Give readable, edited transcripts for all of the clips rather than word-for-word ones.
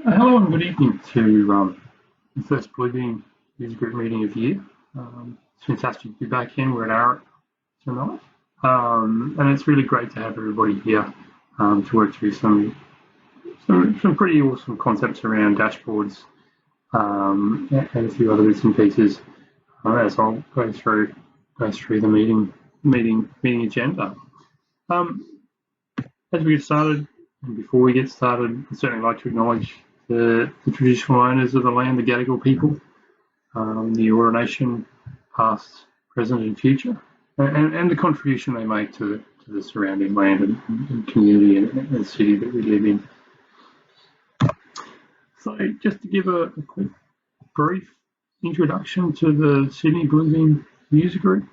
Hello and good evening to the first Bluebeam user group meeting of the year. It's fantastic to be back in. We're at Arup tonight, and it's really great to have everybody here to work through some pretty awesome concepts around dashboards and a few other bits and pieces as I'll go through the meeting agenda. As we get started, and before we get started, I'd certainly like to acknowledge the traditional owners of the land, the Gadigal people, the Eora Nation, past, present and future, and the contribution they make to the surrounding land and community and city that we live in. So just to give a quick brief introduction to the Sydney Bluebeam user group,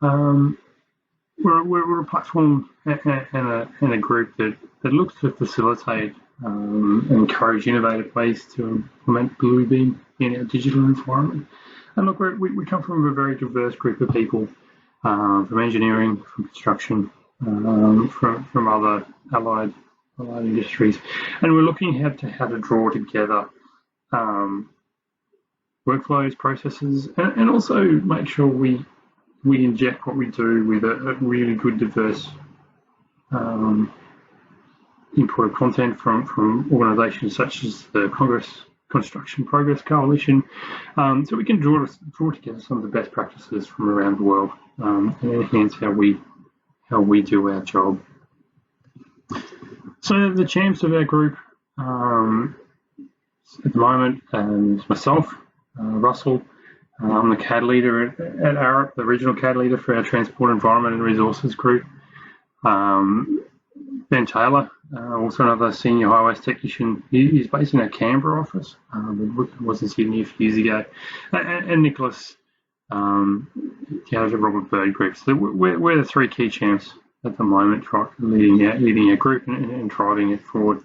we're a platform and a group that looks to facilitate and encourage innovative ways to implement Bluebeam in our digital environment. And look, we come from a very diverse group of people, from engineering, from construction, from other allied industries, and we're looking at how to draw together workflows, processes, and also make sure we inject what we do with a really good, diverse input of content from organisations such as the Construction Progress Coalition, so we can draw together some of the best practices from around the world and enhance how we do our job. So the champs of our group at the moment, and myself, Russell. I'm the CAD leader at Arup, the regional CAD leader for our Transport, Environment and Resources group. Ben Taylor, also another senior highways technician. He's based in our Canberra office. Was in Sydney a few years ago. And Nicholas, the Robert Bird group. So we're the three key champs at the moment, leading our group and driving it forward.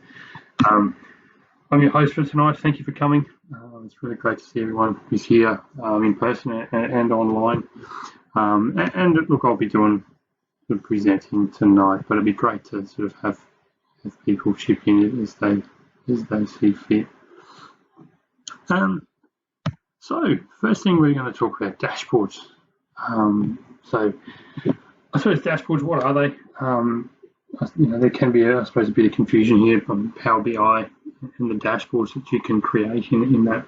I'm your host for tonight. Thank you for coming. It's really great to see everyone who's here in person and online. And look, I'll be doing the presenting tonight, but it'd be great to sort of have people chip in as they see fit. So first thing we're going to talk about dashboards. So I suppose dashboards, what are they? There can be, I suppose, a bit of confusion here from Power BI and the dashboards that you can create in that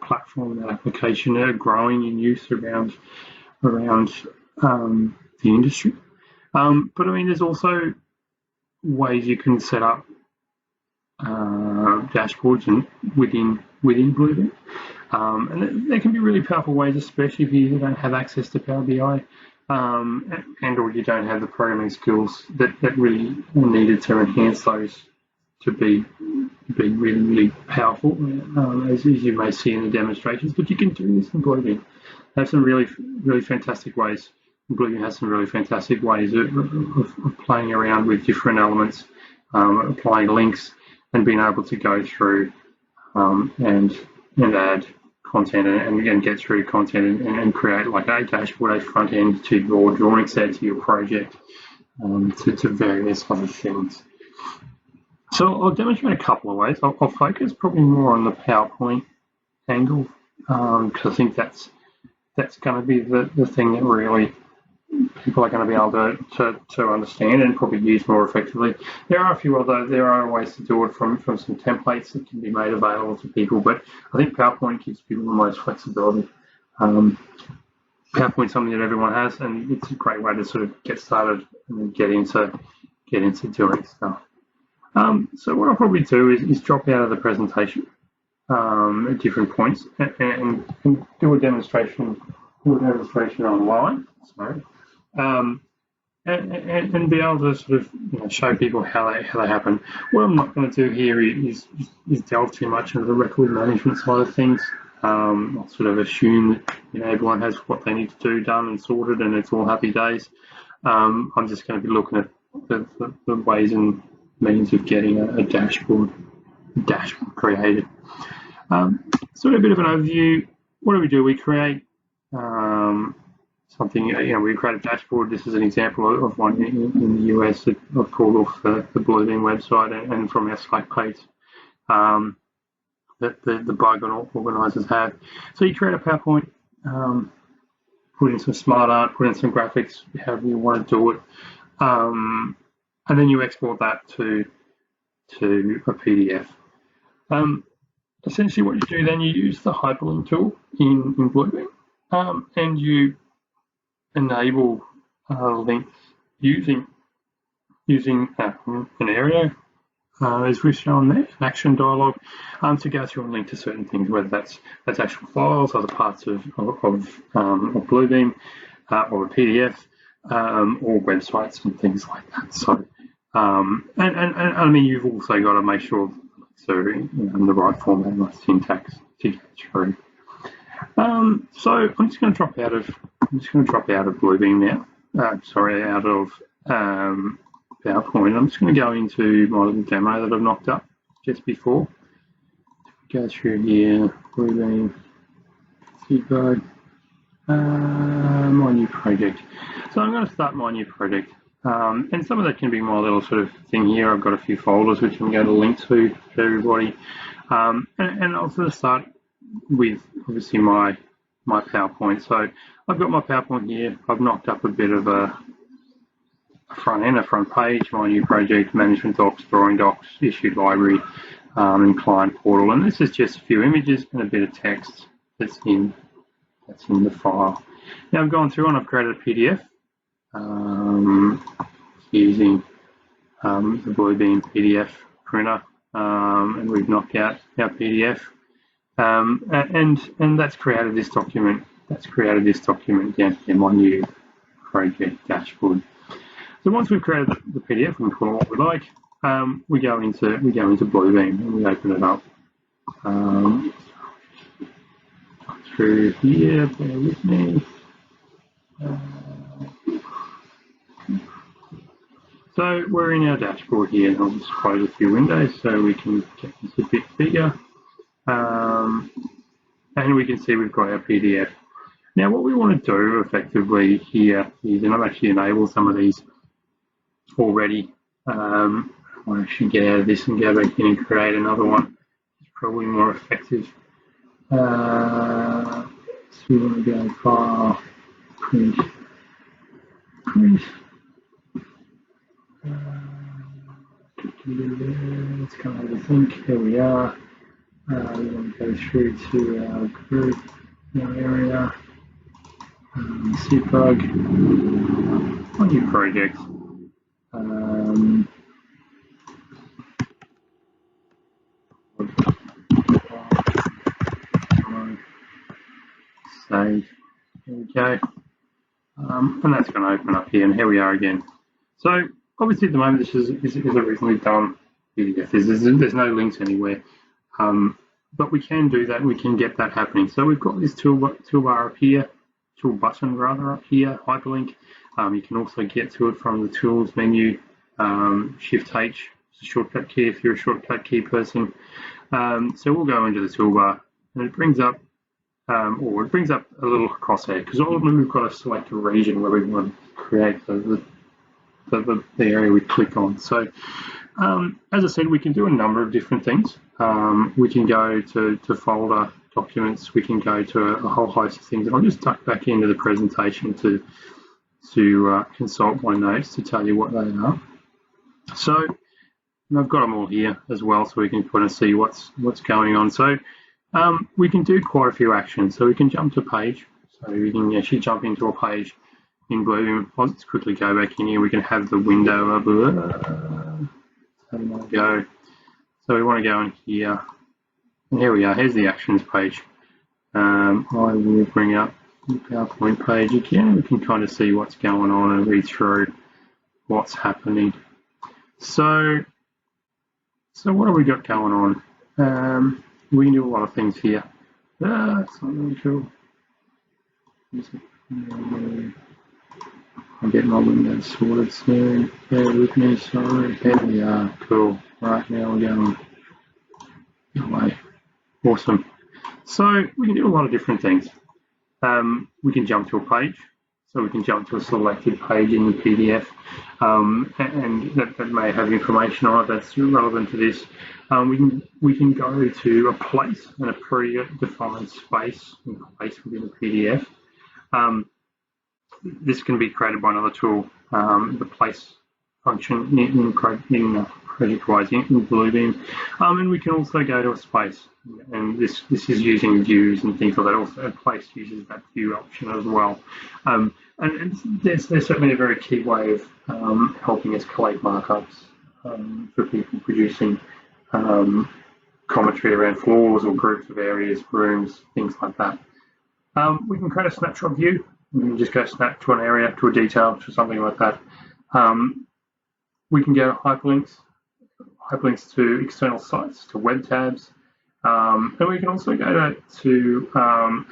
platform, that application, are growing in use around the industry. But I mean, there's also ways you can set up dashboards and within Bluebeam, and there can be really powerful ways, especially if you don't have access to Power BI. And or you don't have the programming skills that really are needed to enhance those to be really powerful, as you may see in the demonstrations. But you can do this in Bluebeam. They have some really fantastic ways. Bluebeam has some really fantastic ways of playing around with different elements, applying links, and being able to go through and add content and get through content and create like a dashboard, a front end to your drawing set, to your project, to various other things. So I'll demonstrate a couple of ways. I'll focus probably more on the PowerPoint angle, because I think that's going to be the thing that really people are going to be able to understand and probably use more effectively. There are ways to do it from some templates that can be made available to people, but I think PowerPoint gives people the most flexibility. PowerPoint's something that everyone has, and it's a great way to sort of get started and then get into doing stuff. So what I'll probably do is drop out of the presentation at different points and do a demonstration online. Sorry. And be able to sort of show people how they happen. What I'm not going to do here is delve too much into the record management side of things. I'll sort of assume that everyone has what they need to do done and sorted, and it's all happy days. I'm just going to be looking at the ways and means of getting a dashboard created. Sort of a bit of an overview. What do? We create something, we create a dashboard. This is an example of one in the US that I've called off the Bluebeam website and from our Slack page. that the bug organisers have. So you create a PowerPoint, put in some smart art, put in some graphics, however you want to do it, and then you export that to a PDF. Essentially what you do then, you use the hyperlink tool in Bluebeam, and you enable links using an area, as we've shown there, an action dialog, to go through and link to certain things, whether that's actual files, other parts of Bluebeam, or a PDF, or websites and things like that. So, and I mean, you've also got to make sure they're in the right format and the syntax to get through. So I'm just going to drop out of Bluebeam now. Sorry, out of PowerPoint. I'm just going to go into my little demo that I've knocked up just before. Go through here, Bluebeam, SydBUG, my new project. So I'm going to start my new project, and some of that can be my little sort of thing here. I've got a few folders which I'm going to link to everybody, and I'll sort of start with obviously my PowerPoint. So I've got my PowerPoint here. I've knocked up a bit of a front end, a front page, my new project, management docs, drawing docs, issued library, and client portal. And this is just a few images and a bit of text that's in the file. Now I've gone through and I've created a PDF using the Bluebeam PDF printer, and we've knocked out our PDF, and that's created this document. Down here, my new project dashboard. So once we've created the PDF, we can call it what we like. We go into Bluebeam and we open it up. Through here, bear with me. So we're in our dashboard here, and I'll just close a few windows so we can get this a bit bigger. And we can see we've got our PDF. Now what we want to do effectively here is, and I've actually enabled some of these already. I want to actually get out of this and go back in and create another one. It's probably more effective. So we want to go file, print. Let's come have a think. Here we are. We want to go through to our group, our area, SydBUG, my new project. Save. There we go. And that's going to open up here, and here we are again. So obviously at the moment this is a reasonably done PDF. There's no links anywhere, but we can do that. We can get that happening. So we've got this toolbar up here, tool button rather up here, hyperlink. You can also get to it from the tools menu. Shift H is a shortcut key if you're a shortcut key person. So we'll go into the toolbar, and it brings up a little crosshair, because ultimately we've got to select a region where we want to create the area we click on. So as I said, we can do a number of different things. We can go to folder documents. We can go to a whole host of things. And I'll just duck back into the presentation to consult my notes to tell you what they are. So I've got them all here as well, so we can kind of see what's going on. So we can do quite a few actions. So we can jump to page. So we can actually jump into a page in Bluebeam. I'll just quickly go back in here. We can have the window up. So we want to go. So we want to go in here. And here we are. Here's the actions page. I will bring up the PowerPoint page again. We can kind of see what's going on and read through what's happening. So what have we got going on? We can do a lot of things here. It's not really cool. I'll get my windows sorted soon. Bear with me, sorry. Here we are. Cool. Right, now we're going away. Awesome. So we can do a lot of different things. We can jump to a page. So we can jump to a selected page in the PDF, and that may have information on it that's relevant to this. We can go to a place and a predefined space in place within the PDF. This can be created by another tool, the place function in ProjectWise in Bluebeam, and we can also go to a space, and this is using views and things like that. Also, place uses that view option as well, and there's certainly a very key way of helping us collate markups for people producing commentary around floors or groups of areas, rooms, things like that. We can create a snapshot view. We can just go snap to an area, to a detail, to something like that. We can go hyperlinks to external sites, to web tabs, and we can also go to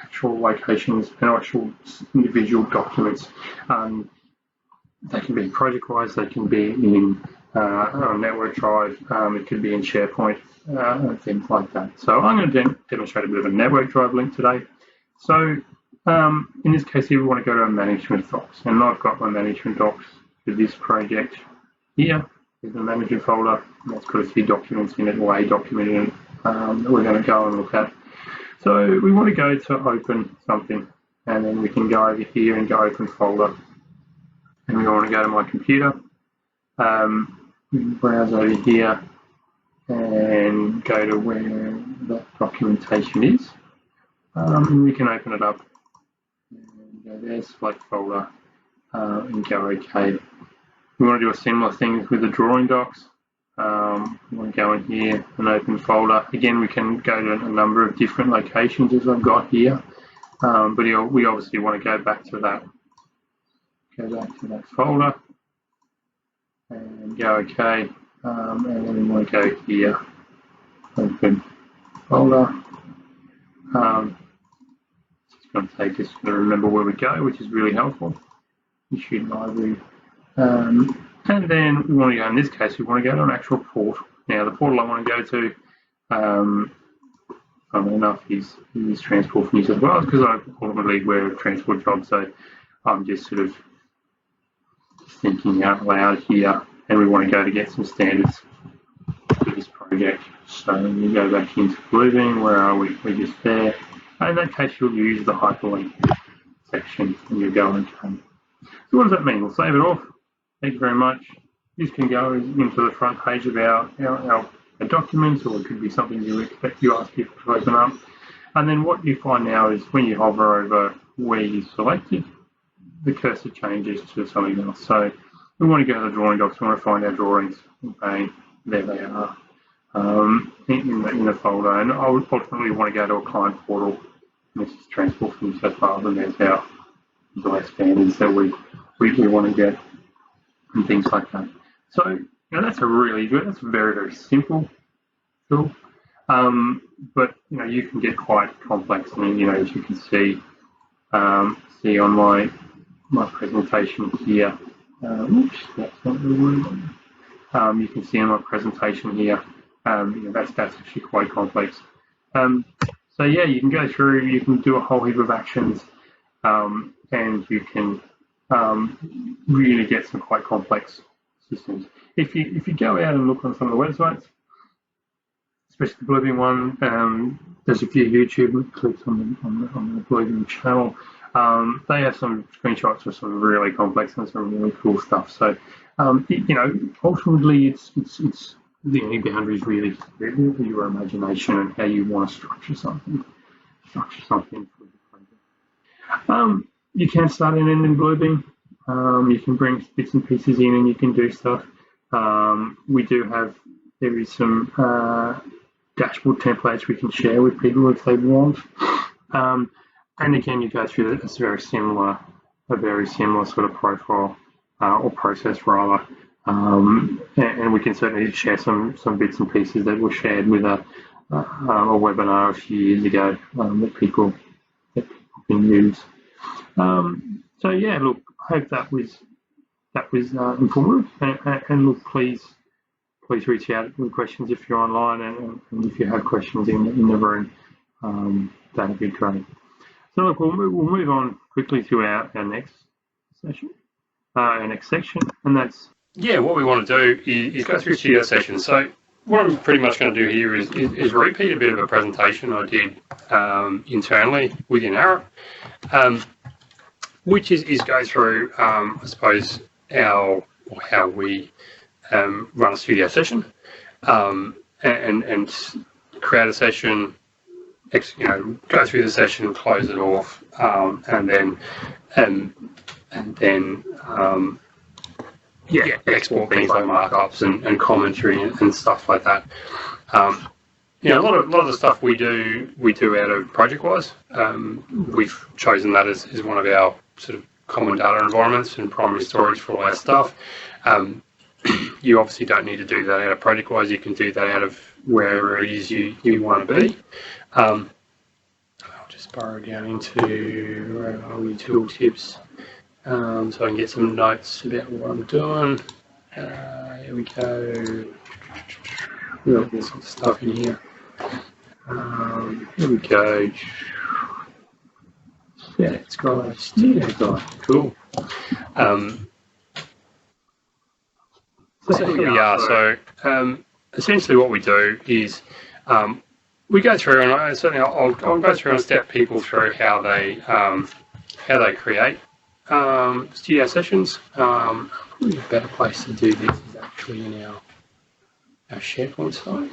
actual locations and actual individual documents. They can be ProjectWise, they can be in a network drive, it could be in SharePoint, and things like that. So I'm going to demonstrate a bit of a network drive link today. So in this case here, we want to go to our management docs, and I've got my management docs for this project here. There's the management folder, and that's got a few documents in it, or a document in it, that we're going to go and look at. So we want to go to open something, and then we can go over here and go open folder, and we want to go to my computer, browse over here, and go to where that documentation is, and we can open it up, and go there, select folder, and go OK. We want to do a similar thing with the drawing docs. We want to go in here and open folder. Again, we can go to a number of different locations as I've got here, but we obviously want to go back to that. Go back to that folder and go OK, and then we want to go here, open folder. It's going to take us to remember where we go, which is really helpful. Issue library. And then we want to go, in this case, we want to go to an actual port. Now, the portal I want to go to, funnily enough, is Transport for New South Wales, because I ultimately wear a transport job, so I'm just sort of thinking out loud here, and we want to go to get some standards for this project. So we go back into Bluebeam. Where are we? We're just there. And in that case, you'll use the hyperlink section, and you'll go and come. So what does that mean? We'll save it off. Thank you very much. This can go into the front page of our documents, or it could be something you ask people to open up. And then what you find now is when you hover over where you selected, the cursor changes to something else. So we want to go to the drawing docs. We want to find our drawings. Okay, there they are in the folder. And I would ultimately want to go to a client portal. This is Transport for New South Wales, and there's our device standards that we want to get, and things like that. So that's a really good, that's a very, very simple tool. But you can get quite complex. I mean, as you can see on my presentation here. Oops, that's not the word. You can see on my presentation here. That's actually quite complex. So yeah, you can go through. You can do a whole heap of actions, and you can really get some quite complex systems. If you go out and look on some of the websites, especially the Bluebeam one, there's a few YouTube clips on the Bluebeam channel. They have some screenshots of some really complex and some really cool stuff. So ultimately, it's the only boundaries really your imagination and how you want to structure something for the project. You can start and end in Bluebeam. You can bring bits and pieces in, and you can do stuff. There is some dashboard templates we can share with people if they want. And again, you go through a very similar sort of profile or process rather. And we can certainly share some bits and pieces that were shared with a webinar a few years ago that people can use. So yeah, look, I hope that was informative. And look, please reach out with questions if you're online, and if you have questions in the room, that'd be great. So look, we'll move on quickly to our next session, next section, and that's what we want to do is go through studio sessions. So what I'm pretty much going to do here is repeat a bit of a presentation I did internally within Arrow, which is go through, I suppose, how we run a studio session, and create a session, go through the session, close it off, and then export things like markups and commentary and stuff like that. A lot of the stuff we do out of ProjectWise. We've chosen that as one of our sort of common data environments and primary storage for all our stuff. You obviously don't need to do that out of ProjectWise. You can do that out of wherever it is you want to be. I'll just burrow down into where are we, tooltips, so I can get some notes about what I'm doing. Here we go. There's some stuff in here. Here we go. Yeah, it's got a studio guide. Cool. So here we are. So essentially, what we do is we go through, and I'll go through and step people through how they create studio sessions. Probably a better place to do this is actually in our SharePoint site.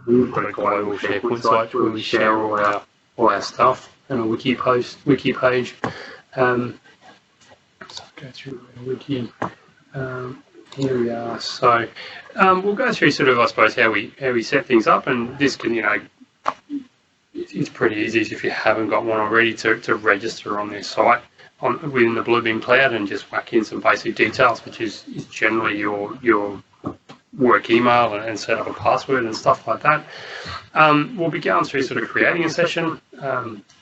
We've got a global SharePoint site where we share all our stuff and a wiki page. So I'll go through the wiki. Here we are. So we'll go through sort of, I suppose, how we set things up, and this can, it's pretty easy if you haven't got one already to register on their site within the Bluebeam cloud and just whack in some basic details, which is generally your work email and set up a password and stuff like that. We'll be going through sort of creating a session,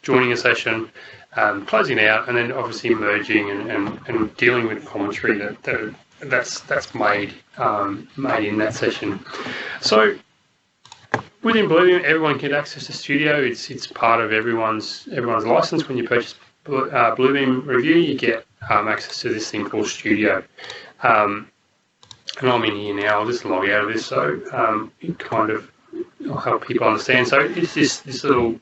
joining a session, closing out, and then obviously merging and dealing with commentary that's made in that session. So within Bluebeam, everyone can access the studio. It's part of everyone's license. When you purchase Bluebeam Review, you get access to this thing called Studio. And I'm in here now. I'll just log out of this, so it kind of will help people understand. So it's this little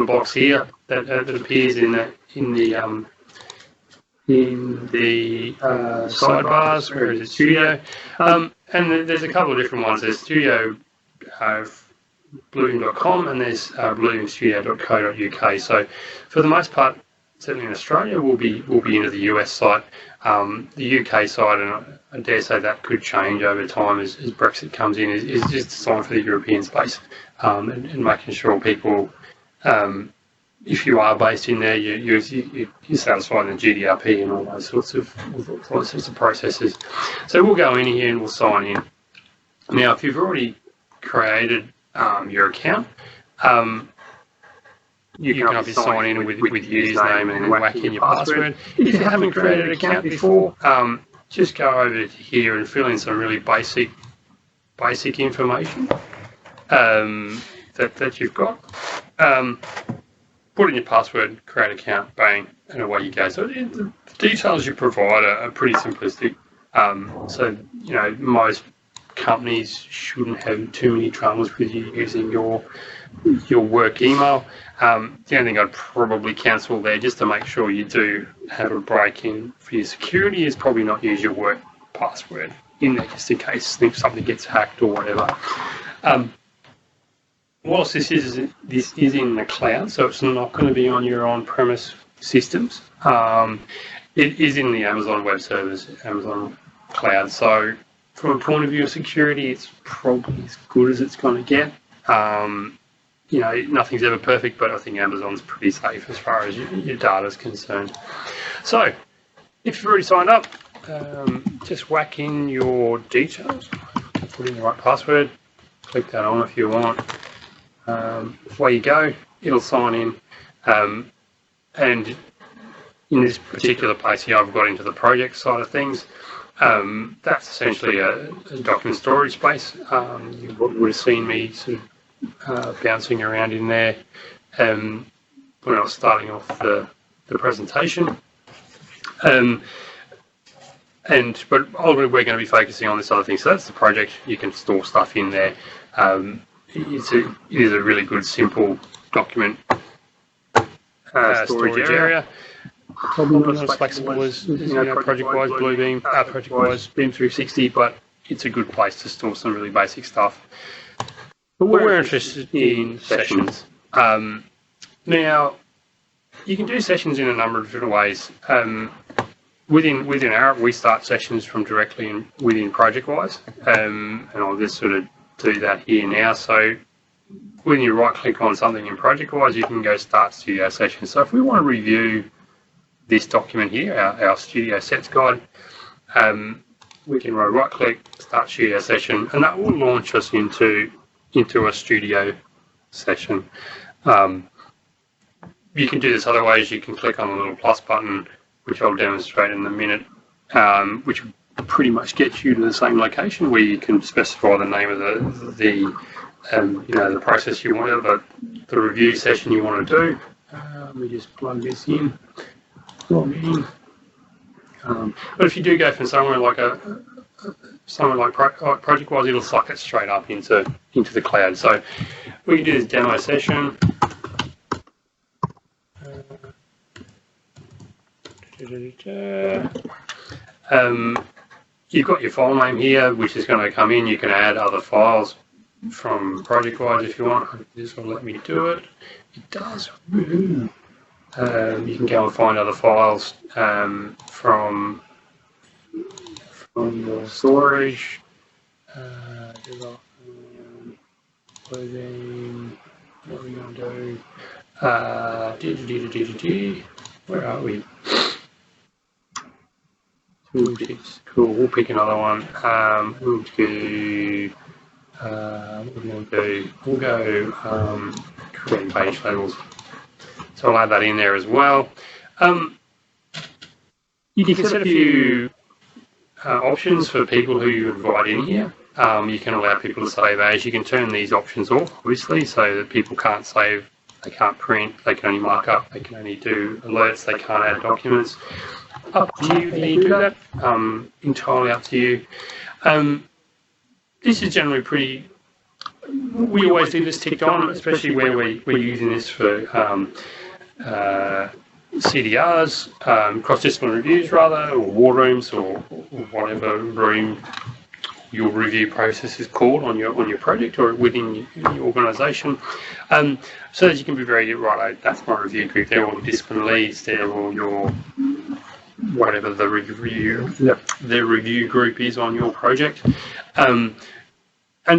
box here that appears in the sidebars where it is Studio, and there's a couple of different ones. There's Studio Bluebeam.com and there's bluebeamstudio.co.uk. So for the most part, certainly in Australia, we'll be into the US site. The UK side, and I dare say that could change over time as Brexit comes in, is just designed for the European space, and making sure people, if you are based in there, you're satisfying the GDRP and all those sorts of processes. So we'll go in here and we'll sign in. Now, if you've already created your account, you can obviously sign in with username and then whack in your password. If you haven't created an account before, just go over to here and fill in some really basic information that you've got. Put in your password, create an account, bang, and away you go. So the details you provide are pretty simplistic. So most companies shouldn't have too many troubles with you using your work email. The only thing I'd probably cancel there, just to make sure you do have a break in for your security, is probably not use your work password in there, just in case something gets hacked or whatever. Whilst this is in the cloud, so it's not going to be on your on-premise systems. It is in the Amazon Web Service, Amazon Cloud. So from a point of view of security, it's probably as good as it's going to get. Nothing's ever perfect, but I think Amazon's pretty safe as far as your data is concerned. So if you've already signed up, just whack in your details, put in the right password, click that on if you want. Away you go, it'll sign in, and in this particular place here I've got into the project side of things. That's essentially a document storage space. You would have seen me sort of bouncing around in there when I was starting off the presentation. But ultimately we're going to be focusing on this other thing. So that's the project. You can store stuff in there. It is a really good, simple document storage area. Probably not as flexible as project-wise Bluebeam, project-wise Beam 360, but it's a good place to store some really basic stuff. But we're interested in sessions. Now, you can do sessions in a number of different ways. Within Arup, we start sessions from directly within ProjectWise, and I'll just sort of do that here now. So when you right-click on something in ProjectWise, you can go Start Studio Session. So if we want to review this document here, our Studio Sets Guide, we can right-click, Start Studio Session, and that will launch us into a Studio session. You can do this other ways. You can click on the little plus button, which I'll demonstrate in a minute, which pretty much gets you to the same location where you can specify the name of the process you want, the review session you want to do. Let me just plug this in. But if you do go from somewhere like ProjectWise, it'll suck it straight up into the cloud. So we can do this demo session. You've got your file name here, which is going to come in. You can add other files from ProjectWise if you want. This will let me do it. It does. You can go and find other files from your storage. What are we going to do? Where are we? Cool. We'll pick another one. We'll do. What are we going to do? We'll go creating page labels. So I'll add that in there as well. You can set a few options for people who you invite in here. You can allow people to save as. You can turn these options off, obviously, so that people can't save, they can't print, they can only mark up, they can only do alerts, they can't add documents. Up to you to do that. Entirely up to you. This is generally pretty. We always do this ticked on, especially where we're using this for CDRs, cross-disciplinary reviews rather, or war rooms, or whatever room your review process is called on your project or within your organisation. So that you can be very right. That's my review group. They're all the discipline leads. They're all your whatever the review group is on your project. And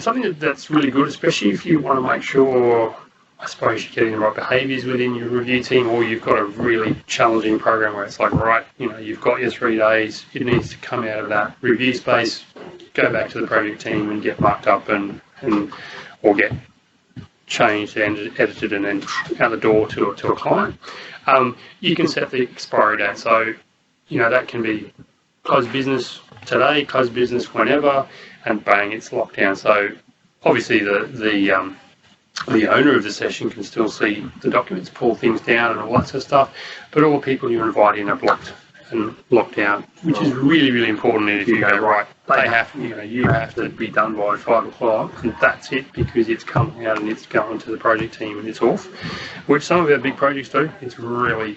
something that's really good, especially if you want to make sure, I suppose, you're getting the right behaviours within your review team, or you've got a really challenging program where it's like, right, you've got your 3 days, it needs to come out of that review space, go back to the project team and get marked up or get changed and edited and then out the door to a client. You can set the expiry date, so that can be close business today, close business whenever, and bang, it's locked down. So obviously the owner of the session can still see the documents, pull things down and all that sort of stuff, but all the people you invite in are blocked and locked down, which is really, really important. And if you go, right, they have, you have to be done by 5 o'clock, and that's it, because it's coming out and it's going to the project team and it's off, which some of our big projects do. It's really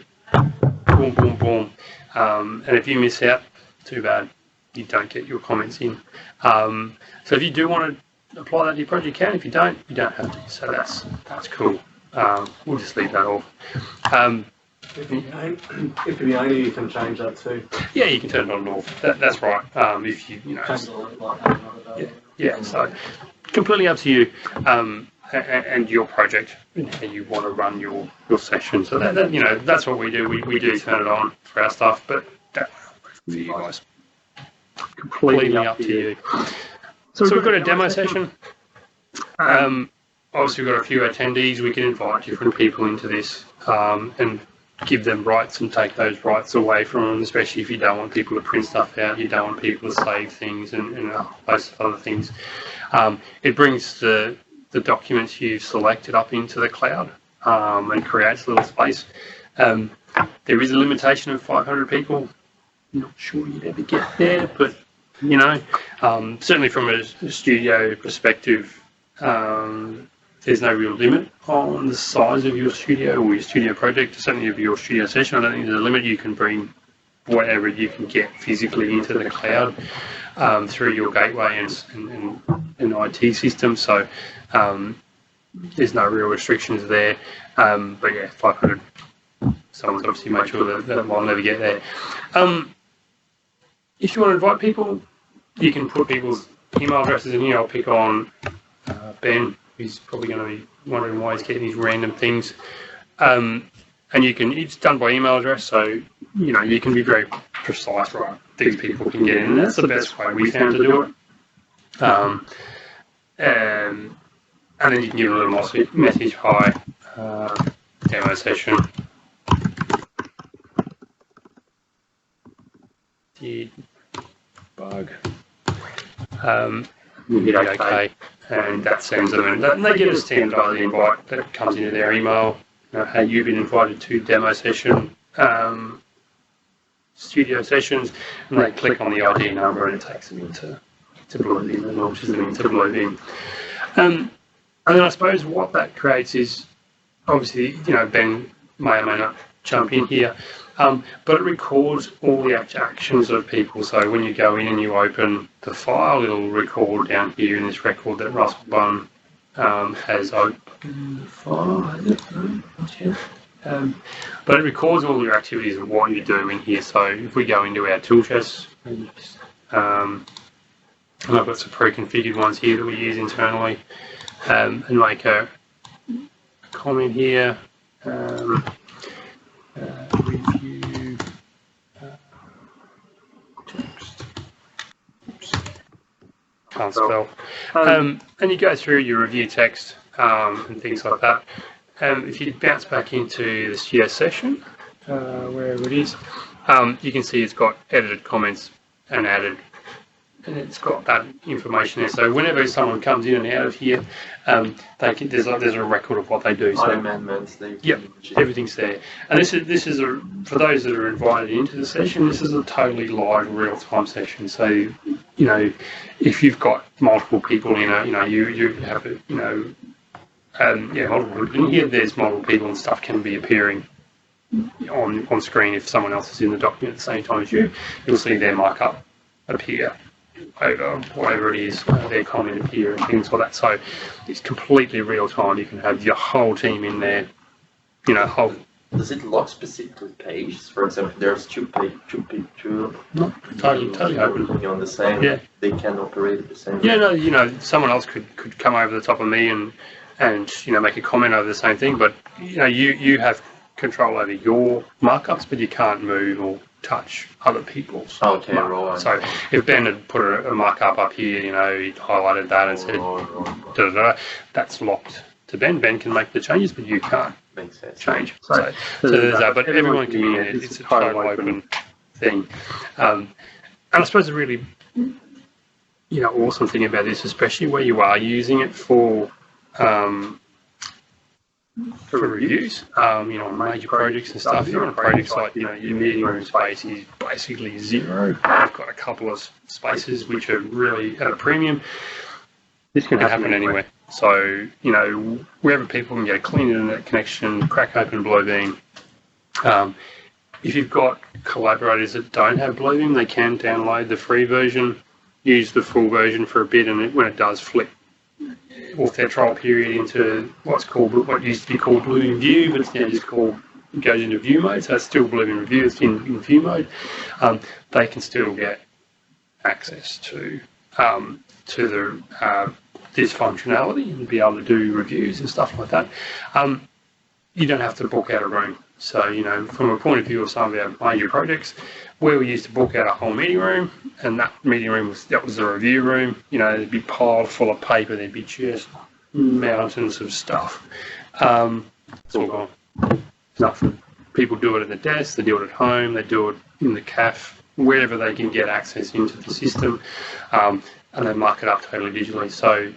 boom, boom, boom. And if you miss out, too bad, you don't get your comments in. So if you do want to apply that to your project, you can. If you don't have to. So that's cool. We'll just leave that off. If the owner, you can change that too. Yeah, you can turn it on and off. That's right. If you So completely up to you and your project and how you want to run your session. So that's what we do. We do turn it on for our stuff, but that for you guys. Completely up to you. So we've got a demo session. Obviously, we've got a few attendees. We can invite different people into this, and give them rights and take those rights away from them, especially if you don't want people to print stuff out, you don't want people to save things and a whole host of other things. It brings the documents you've selected up into the cloud and creates a little space. There is a limitation of 500 people. Not sure you'd ever get there, but you know, certainly from a studio perspective, there's no real limit on the size of your studio or your studio project, certainly of your studio session. I don't think there's a limit. You can bring whatever you can get physically into the cloud through your gateway and IT system. So there's no real restrictions there. But yeah, 500. Someone's obviously made sure that I'll never get there. If you want to invite people, you can put people's email addresses in here. I'll pick on Ben, who's probably going to be wondering why he's getting these random things. And you can, it's done by email address, so you know you can be very precise, right? These people can get in, and that's the best way we found to do it. And then you can give a little message, hi, demo session. Did bug. You hit OK, and that sends them, and they get a standardized invite that comes into their email. You know, hey, you've been invited to demo session, studio sessions, and they click on the ID number and it takes them into Bluebeam and launches them into Bluebeam. And then I suppose what that creates is, obviously, you know, Ben may or may not jump in here, but it records all the actions of people. So when you go in and you open the file, it'll record down here in this record that Russell Bunn has opened the file, has it? Not yet. But it records all your activities and what you do in here. So if we go into our tool chests, and I've got some pre-configured ones here that we use internally, and make a comment here. Review text. Oops. Can't spell. And you go through your review text and things like that. If you bounce back into the studio session, wherever it is, you can see it's got edited comments and added, and it's got that information there. So whenever someone comes in and out of here, there's a record of what they do. So amendments. Yep, everything's there. And this is for those that are invited into the session. This is a totally live, real-time session. So you know, if you've got multiple people in a, you know, you have a, you know, multiple people in here. There's multiple people and stuff can be appearing on screen. If someone else is in the document at the same time as you, you'll see their markup appear over whatever it is, their comment appear and things like that. So it's completely real time. You can have your whole team in there, you know, Does it lock specifically pages? For example, there's two not totally open on the same. Yeah. They can operate at the same. Yeah, no, you know, someone else could come over the top of me and you know, make a comment over the same thing, but you know, you have control over your markups, but you can't move or touch other people's markups. So if Ben had put a markup up here, you know, he highlighted that and said that's locked to Ben. Ben can make the changes, but you can't change. So there's that, but everyone can be in it. It's a total open thing. And I suppose the really, you know, awesome thing about this, especially where you are using it for reviews, you know, major projects and stuff. If you're on a project like, you know, your meeting room space is basically zero. You've got a couple of spaces which are really at a premium. This can happen anywhere. So, you know, wherever people can get a clean internet connection, crack open Bluebeam. If you've got collaborators that don't have Bluebeam, they can download the free version, use the full version for a bit, and when it does flip off their trial period into what used to be called Bluebeam View, but it's now just goes into view mode, so it's still Bluebeam Review, it's in view mode. They can still get access to this functionality and be able to do reviews and stuff like that. You don't have to book out a room. So, you know, from a point of view of some of our major projects, where we used to book out a whole meeting room, and that meeting room was the review room. You know, there'd be piled full of paper, there'd be just mountains of stuff. It's all gone. Nothing. people do it at the desk, they do it at home, they do it in the cafe, wherever they can get access into the system, and they mark it up totally digitally. So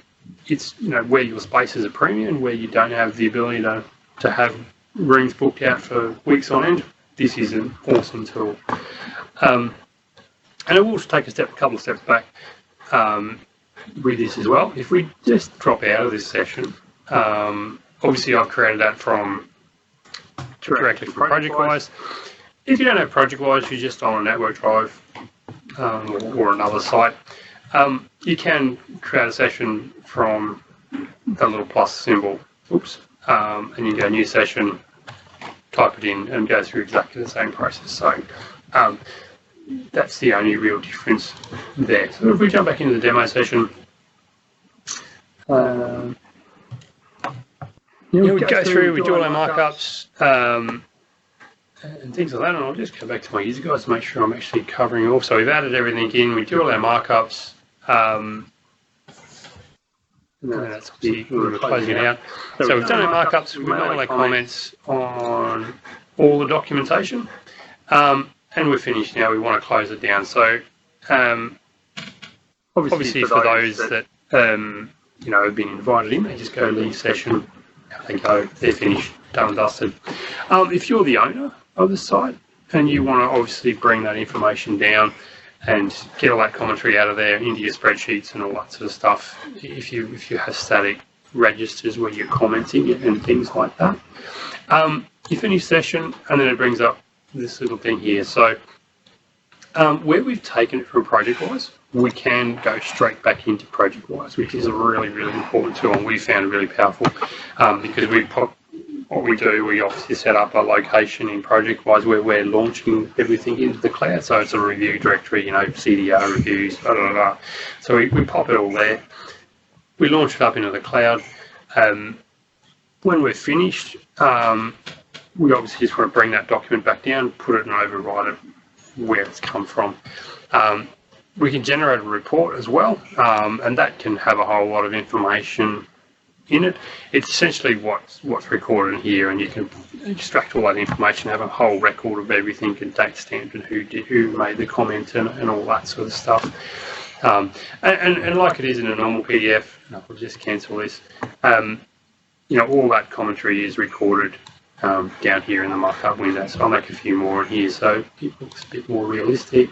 it's, you know, where your space is a premium, where you don't have the ability to have rooms booked out for weeks on end, this is an awesome tool. And I will take a couple of steps back with this as well. If we just drop out of this session, obviously I've created that directly from ProjectWise. If you don't have ProjectWise, you're just on a network drive or another site, you can create a session from the little plus symbol, and you go new session, type it in, and go through exactly the same process. So that's the only real difference there. So if we jump back into the demo session, we go through, we do all our markups and things like that, and I'll just go back to my user guides to make sure I'm actually covering off. So we've added everything in, we do all our markups, and that's obviously we're closing it out. So we've done our markups, we've made all our comments on all the documentation, and we're finished now. We want to close it down. So obviously for those that you know, have been invited in, they just go leave session, they go, they're finished, done and dusted. If you're the owner of the site and you want to obviously bring that information down and get all that commentary out of there into your spreadsheets and all that sort of stuff, if you have static registers where you're commenting and things like that, you finish session and then it brings up this little thing here. So where we've taken it from ProjectWise, we can go straight back into ProjectWise, which is a really, really important tool, and we found really powerful because what we do, we obviously set up a location in ProjectWise where we're launching everything into the cloud. So it's a review directory, you know, CDR reviews, blah, blah, blah. So we pop it all there. We launch it up into the cloud. When we're finished, we obviously just want to bring that document back down, put it and override it where it's come from. We can generate a report as well, and that can have a whole lot of information in it. It's essentially what's recorded in here, and you can extract all that information, have a whole record of everything, and date stamped, and who made the comment, and all that sort of stuff. And like it is in a normal PDF, and I'll just cancel this. You know, all that commentary is recorded down here in the markup window. So I'll make a few more in here, so it looks a bit more realistic.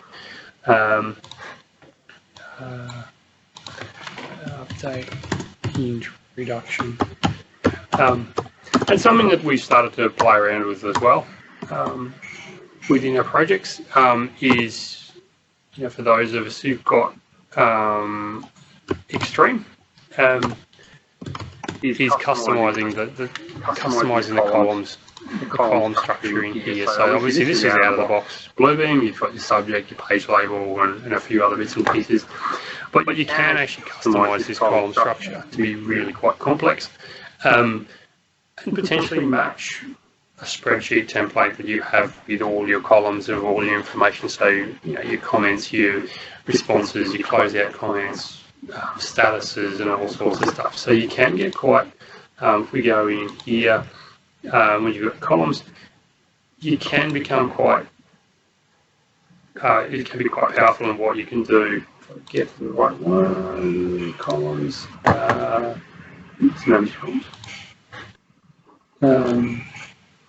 Update hinge reduction, and something that we've started to play around with as well within our projects is, you know, for those of us who've got Extreme, is customizing the columns, the column structure in here. So obviously this is out of the box Bluebeam. You've got your subject, your page label, and a few other bits and pieces. But you can actually customize this column structure to be really quite complex, and potentially match a spreadsheet template that you have with all your columns of all your information. So, you know, your comments, your responses, your closeout comments, statuses, and all sorts of stuff. So you can get quite, if we go in here, when you've got columns, you can become quite, it can be quite powerful in what you can do. Get the right one, columns, manage columns.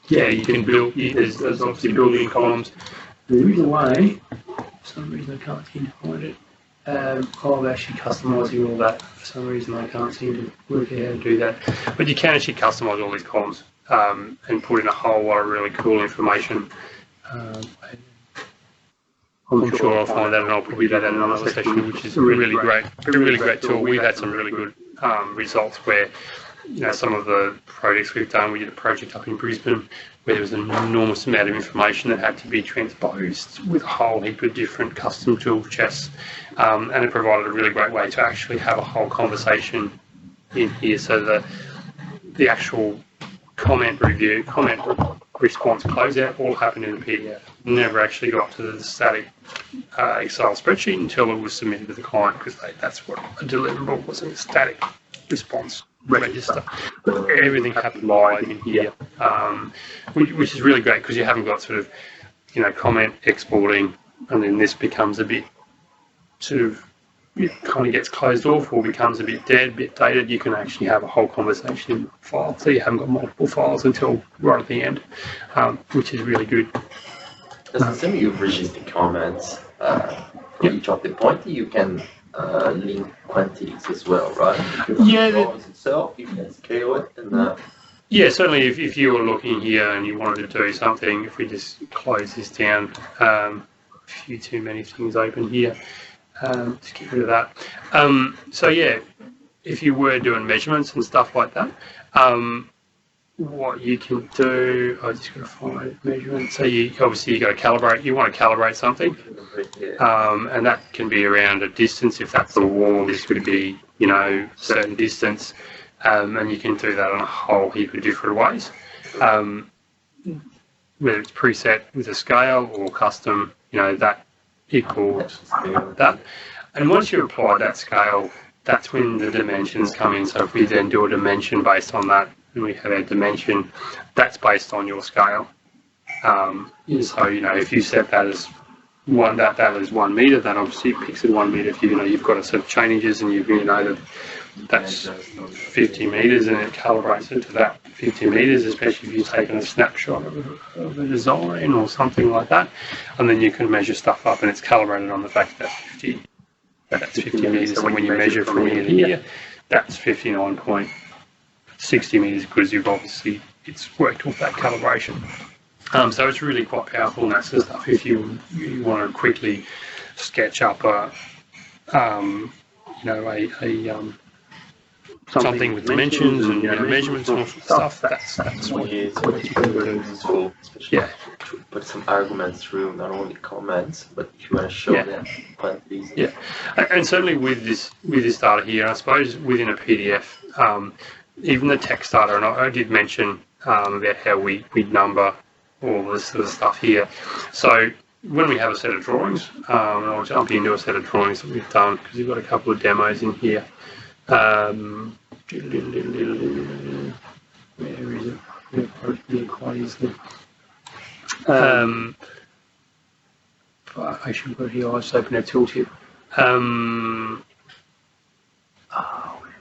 Yeah, you can build, there's obviously building columns. There is a way, for some reason I can't seem to find it, of actually customizing all that. For some reason I can't seem to work out how to do that. But you can actually customize all these columns and put in a whole lot of really cool information. I'm sure I'll find that, and I'll probably do that in another session, which is a really great tool. We've had some really good results where, you know, some of the projects we've done, we did a project up in Brisbane where there was an enormous amount of information that had to be transposed with a whole heap of different custom tool chests, and it provided a really great way to actually have a whole conversation in here, so that the actual comment review, comment response closeout all happened in the PDF. Never actually got to the static Excel spreadsheet until it was submitted to the client, because that's what a deliverable was, in a static response register. Everything happened live in here, which is really great because you haven't got sort of, comment exporting, and then this becomes a bit sort of, it kind of gets closed off or becomes a bit dead, a bit dated. You can actually have a whole conversation in one file, so you haven't got multiple files until right at the end, which is really good. The system you register comments for each of the point. You can link quantities as well, right? Itself, you can scale it and. Yeah, certainly if you were looking here and you wanted to do something, if we just close this down, a few too many things open here, just get rid of that. So yeah, if you were doing measurements and stuff like that, what you can do, I just got to find measurements. So you got to calibrate. You want to calibrate something, and that can be around a distance. If that's the wall, this could be certain distance. And you can do that on a whole heap of different ways, whether it's preset with a scale or custom, that equals that. And once you apply that scale, that's when the dimensions come in. So if we then do a dimension based on that, and we have a dimension, that's based on your scale. So, if you set that as that is 1 meter, that obviously picks at 1 meter. If you've got a set of changes and you know that that's 50 meters and it calibrates it to that 50 meters, especially if you've taken a snapshot of a design or something like that, and then you can measure stuff up and it's calibrated on the fact that that's 50 meters, and when you measure from here to here, that's 59.60 meters because it's worked off that calibration. So it's really quite powerful and that sort of stuff. If you want to quickly sketch up something with dimensions and measurements and all sorts of stuff, that's what you can do. Useful, especially to put some arguments through, not only comments, but if you want to show them quantities. Yeah, and certainly with this data here, I suppose within a PDF, even the text data, and I did mention about how we number all this sort of stuff here. So when we have a set of drawings, and I'll jump into a set of drawings that we've done because we've got a couple of demos in here. Where is it? Quite easily. Actually, put it here. I'll just open a tooltip. Where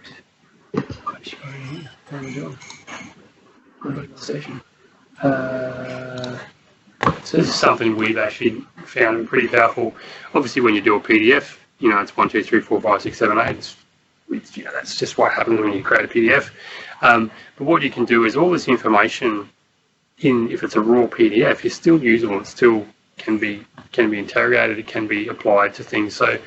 is it? Actually, got it here. There we go. Got it in the session. So this is something we've actually found pretty powerful. Obviously, when you do a PDF, it's 1, 2, 3, 4, 5, 6, 7, 8. That's just what happens when you create a PDF. But what you can do is all this information, if it's a raw PDF, is still usable. It still can be interrogated. It can be applied to things. So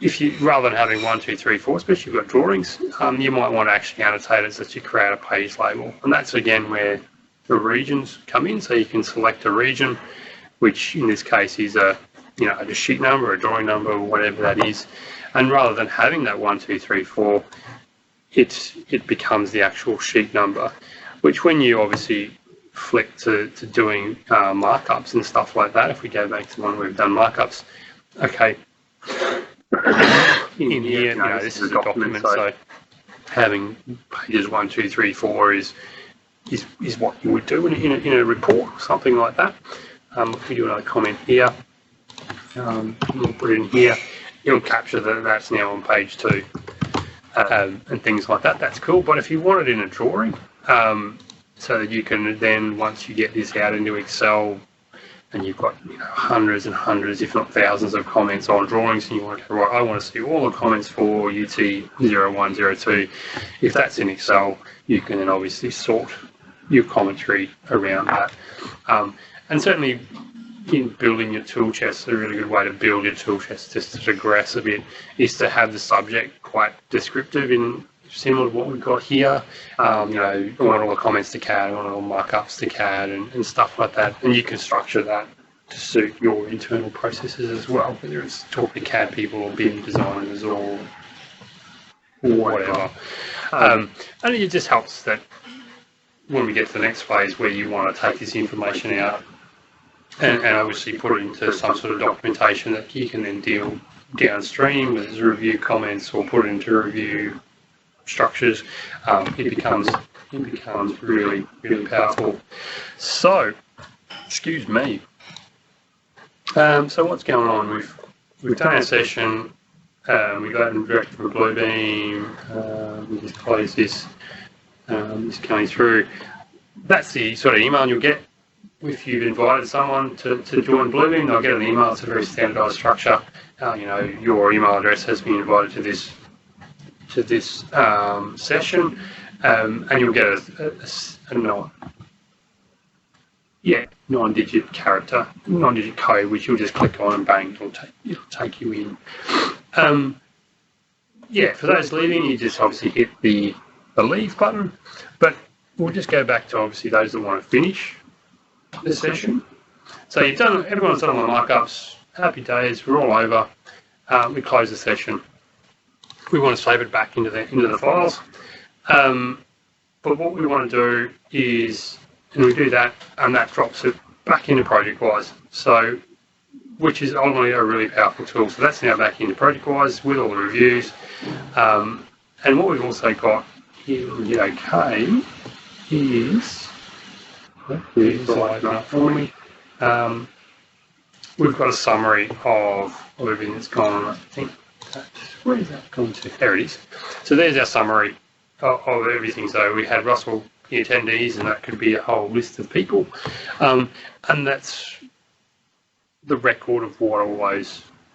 if you, rather than having 1, 2, 3, 4, especially if you've got drawings, you might want to actually annotate it so that you create a page label. And that's again where the regions come in. So you can select a region, which in this case is a sheet number, a drawing number, or whatever that is. And rather than having that 1, 2, 3, 4, it becomes the actual sheet number, which when you obviously flick to doing markups and stuff like that, if we go back to one where we've done markups, okay, in here, this is a document, so having pages 1, 2, 3, 4 is what you would do in a report or something like that. If we do another comment here, we'll put it in here. It'll capture that's now on page 2 and things like that. That's cool. But if you want it in a drawing, so that you can then, once you get this out into Excel and you've got hundreds and hundreds, if not thousands of comments on drawings, and you want to, I want to see all the comments for UT0102. If that's in Excel, you can then obviously sort your commentary around that. And certainly, in building your tool chest, a really good way to build your tool chest, just to digress a bit, is to have the subject quite descriptive, in similar to what we've got here. I want all the comments to CAD, I want all the markups to CAD and stuff like that. And you can structure that to suit your internal processes as well, whether it's talking to CAD people or BIM designers or whatever. And it just helps that when we get to the next phase where you want to take this information out and obviously put it into some sort of documentation that you can then deal downstream with review comments, or put it into review structures, it becomes really, really powerful. So, excuse me. So what's going on? We've done our session. We got them direct from Bluebeam. We just close this. Just going through. That's the sort of email you'll get if you've invited someone to join Bluebeam. They'll get an email. It's a very standardised structure. Your email address has been invited to this session, and you'll get a non-digit code, which you'll just click on and bang, it'll take you in. For those leaving, you just obviously hit the leave button, but we'll just go back to obviously those that want to finish the session. So everyone's done all the markups. Happy days, we're all over. We close the session. We want to save it back into the files. But what we want to do is, and we do that, and that drops it back into ProjectWise. So, which is ultimately a really powerful tool. So that's now back into ProjectWise with all the reviews. And what we've also got here in the OK is, we've got a summary of everything that's gone on. I think where is that gone to? There it is. So there's our summary of everything. So we had Russell, the attendees, and that could be a whole list of people. And that's the record of what all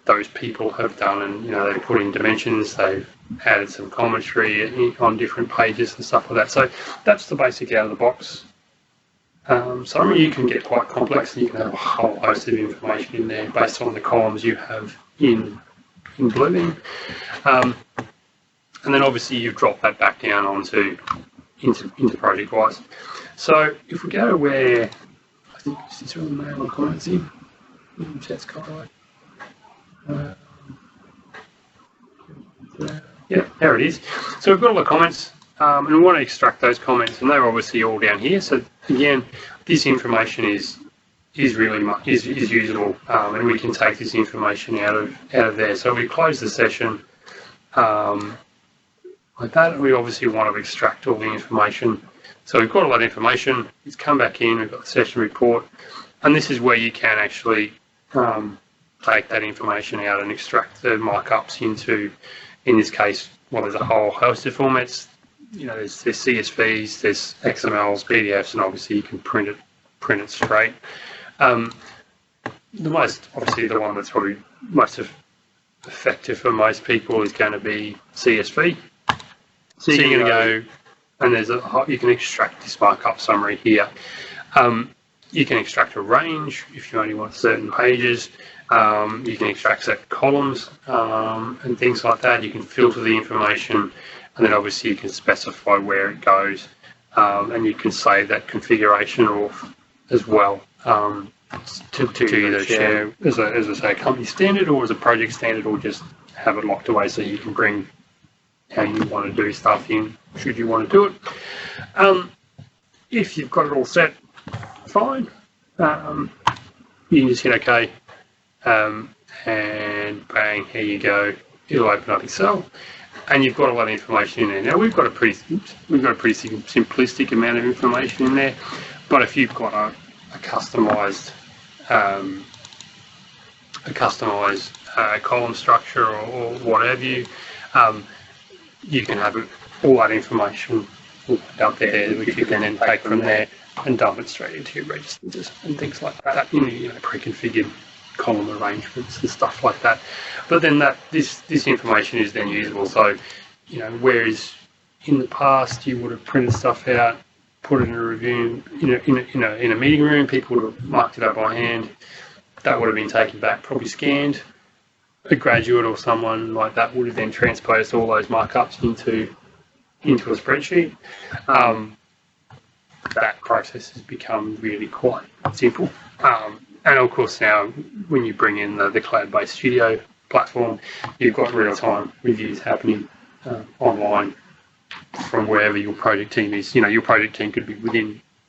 those people have done, and they've put in dimensions, they've added some commentary on different pages and stuff like that. So that's the basic out of the box summary. You can get quite complex, and you can have a whole host of information in there based on the columns you have in Bluebeam. And then obviously you've dropped that back down into ProjectWise. So if we go to where, I think this is where the mail and comments in. That's kind of yeah, there it is. So we've got all the comments, and we want to extract those comments, and they're obviously all down here. So again, this information is really usable, and we can take this information out of there. So we close the session like that. We obviously want to extract all the information. So we've got all that information. It's come back in. We've got the session report, and this is where you can actually take that information out and extract the markups into, in this case, there's a whole host of formats. There's CSVs, there's XMLs, PDFs, and obviously you can print it straight. The one that's probably most effective for most people is going to be CSV. So you're going to go, and you can extract this markup summary here. You can extract a range if you only want certain pages. You can extract certain columns and things like that. You can filter the information, and then obviously you can specify where it goes, and you can save that configuration off as well to either share as a company standard or as a project standard, or just have it locked away so you can bring how you want to do stuff in should you want to do it. If you've got it all set, fine. You can just hit OK, and bang, here you go. It'll open up Excel, and you've got a lot of information in there. Now we've got a pretty simplistic amount of information in there, but if you've got a customized column structure or whatever you can have all that information up there, which you can then take from there and dump it straight into your registers and things like that. Pre-configured column arrangements and stuff like that. But then this information is then usable. So, whereas in the past you would have printed stuff out, put it in a review, in a meeting room, people would have marked it up by hand. That would have been taken back, probably scanned. A graduate or someone like that would have then transposed all those markups into a spreadsheet. That process has become really quite simple. And of course now, when you bring in the cloud-based studio platform, you've got real-time reviews happening online from wherever your project team is. Your project team could be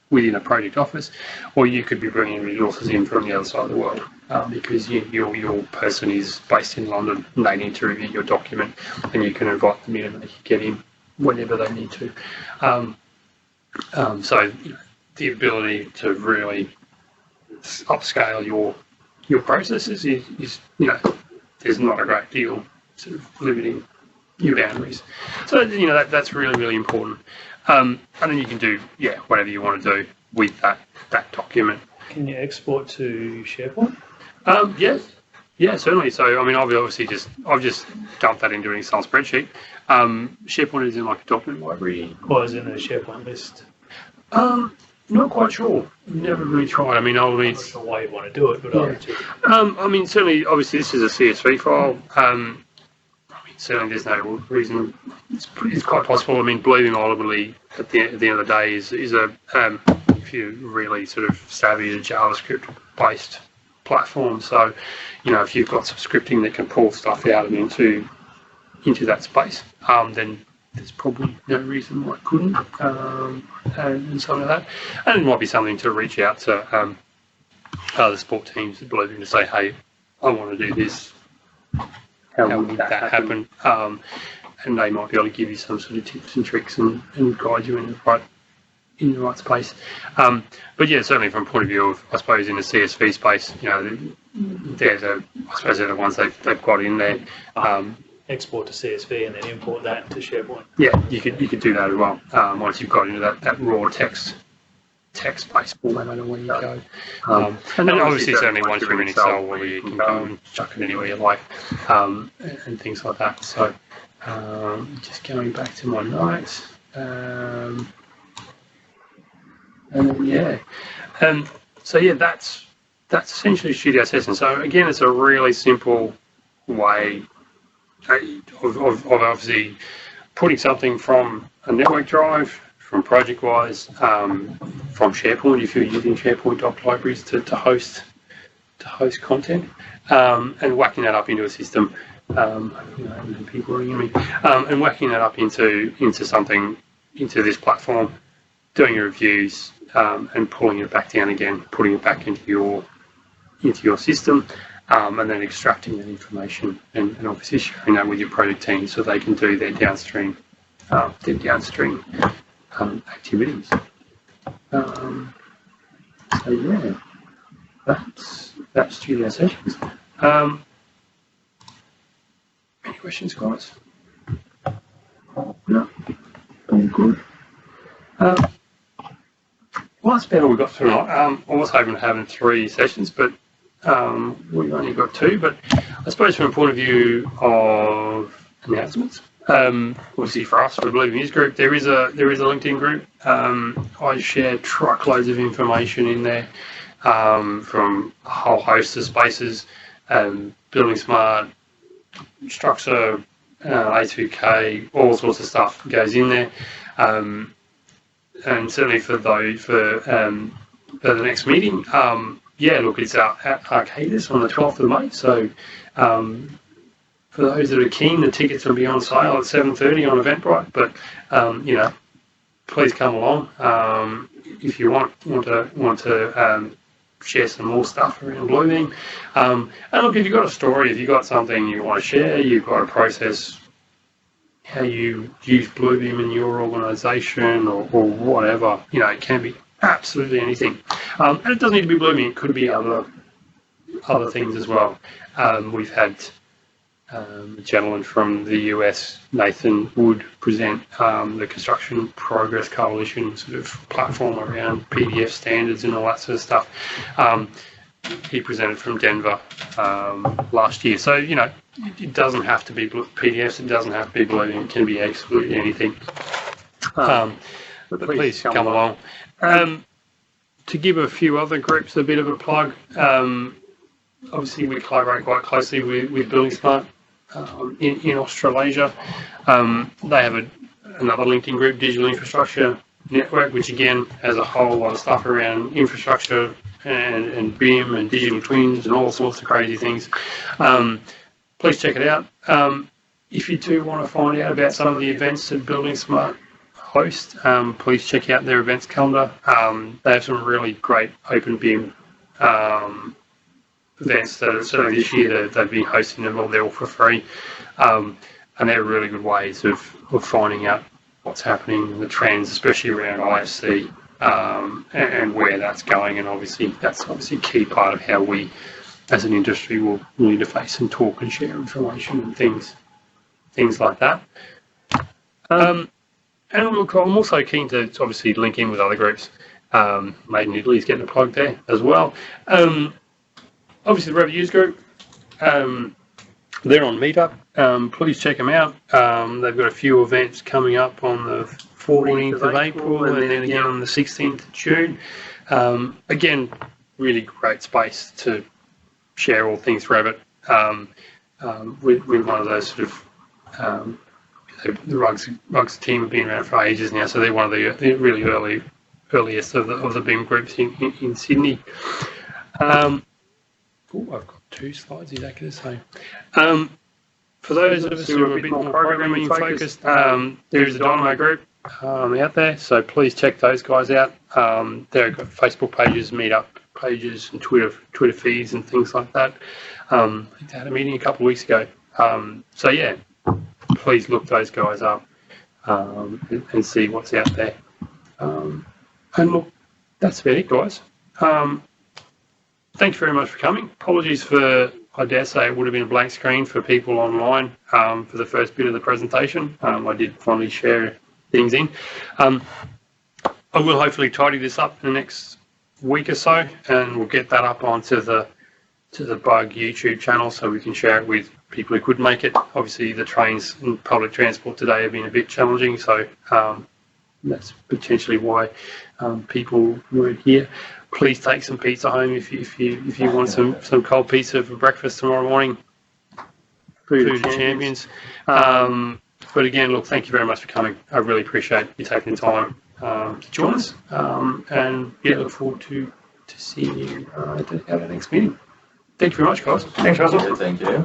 within a project office, or you could be bringing resources in from the other side of the world because your person is based in London and they need to review your document, and you can invite them in and they can get in whenever they need to. So the ability to really upscale your processes is there's not a great deal sort of limiting your boundaries. So that's really, really important. And then you can do whatever you want to do with that document. Can you export to SharePoint? Yes. Yeah, certainly. So, I mean, I've just dumped that into an Excel spreadsheet. SharePoint is in like a document library. Or is in a SharePoint list? Not quite sure. Never really tried. I'm not sure why you'd want to do it, but I mean, certainly, obviously, this is a CSV file. I mean, certainly, there's no reason. It's quite possible. I mean, Bluebeam ultimately, at the end of the day, is a if you're really sort of savvy, a JavaScript-based platform. So, if you've got some scripting that can pull stuff out and into that space, then there's probably no reason why it couldn't, and something like that. And it might be something to reach out to other support teams at Bluebeam to say, hey, I want to do this. How would that happen? And they might be able to give you some sort of tips and tricks and guide you in the right space. But yeah, certainly from a point of view of, I suppose, in the CSV space, I suppose they're the ones they've got in there. Export to CSV and then import that to SharePoint. Yeah, you could do that as well. Once you've got into that raw text-based format, I don't know where you go. And then obviously certainly once you're in Excel, where you can go and chuck it anywhere you like, and things like that. So just going back to my notes. That's essentially Studio Assessment. So again, it's a really simple way of obviously putting something from a network drive, from ProjectWise, from SharePoint if you're using SharePoint doc libraries to host content, and whacking that up into a system. People ringing me, and whacking that up into something, into this platform, doing your reviews, and pulling it back down again, putting it back into your system. And then extracting that information and obviously sharing that with your project team so they can do their downstream activities. That's Studio Sessions. Any questions, guys? No? All good. Well, that's about all we've got tonight. I was hoping to have 3 sessions, but we've only got 2, but I suppose from a point of view of announcements, obviously for us, for the Bluebeam News Group, there is a LinkedIn group. I share truckloads of information in there from a whole host of spaces, buildingSMART, Structure, A2K, all sorts of stuff goes in there. And certainly for the next meeting, it's out at Arcadis on the 12th of May. So for those that are keen, the tickets will be on sale at 7:30 on Eventbrite. But please come along if you want to share some more stuff around Bluebeam. And look, if you've got a story, if you've got something you want to share, you've got a process, how you use Bluebeam in your organisation or whatever, it can be absolutely anything. And it doesn't need to be Bluebeam, it could be other things as well. We've had a gentleman from the US, Nathan Wood, present the Construction Progress Coalition sort of platform around PDF standards and all that sort of stuff. He presented from Denver last year. So, it doesn't have to be PDFs, it doesn't have to be Bluebeam, it can be absolutely anything. But please come along. To give a few other groups a bit of a plug, obviously we collaborate quite closely with buildingSMART in Australasia. They have another LinkedIn group, Digital Infrastructure Network, which again has a whole lot of stuff around infrastructure and BIM and digital twins and all sorts of crazy things. Please check it out. If you do want to find out about some of the events that buildingSMART host, please check out their events calendar. They have some really great open BIM events that certainly this year they've been hosting them all. They're all for free, and they're really good ways of finding out what's happening, the trends, especially around IFC, and where that's going. And obviously, that's obviously a key part of how we, as an industry, will interface and talk and share information and things like that. And look, I'm also keen to obviously link in with other groups. Made in Italy is getting a plug there as well. Obviously, the Rev-Use group, they're on Meetup. Please check them out. They've got a few events coming up on the 14th of April and then again on the 16th of June. Again, really great space to share all things Revit with one of those sort of the Rugs team have been around for ages now, so they're one of the really earliest of the BIM groups in Sydney. I've got 2 slides exactly the same. For those of us who are a bit more programming focused, there is a Dynamo group out there, so please check those guys out. They've got Facebook pages, Meetup pages, and Twitter feeds and things like that. I think they had a meeting a couple of weeks ago. So yeah, please look those guys up and see what's out there. And look, that's about it, guys. Thanks very much for coming. Apologies for, I dare say, it would have been a blank screen for people online for the first bit of the presentation. I did finally share things in. I will hopefully tidy this up in the next week or so, and we'll get that up onto the SydBUG YouTube channel so we can share it with people who couldn't make it. Obviously, the trains and public transport today have been a bit challenging, so that's potentially why people weren't here. Please take some pizza home if you want some cold pizza for breakfast tomorrow morning. Food of champions. But again, look, thank you very much for coming. I really appreciate you taking the time to join us, and yeah, look forward to seeing you at the next meeting. Thank you very much, guys. Thanks, Russell. Thank you.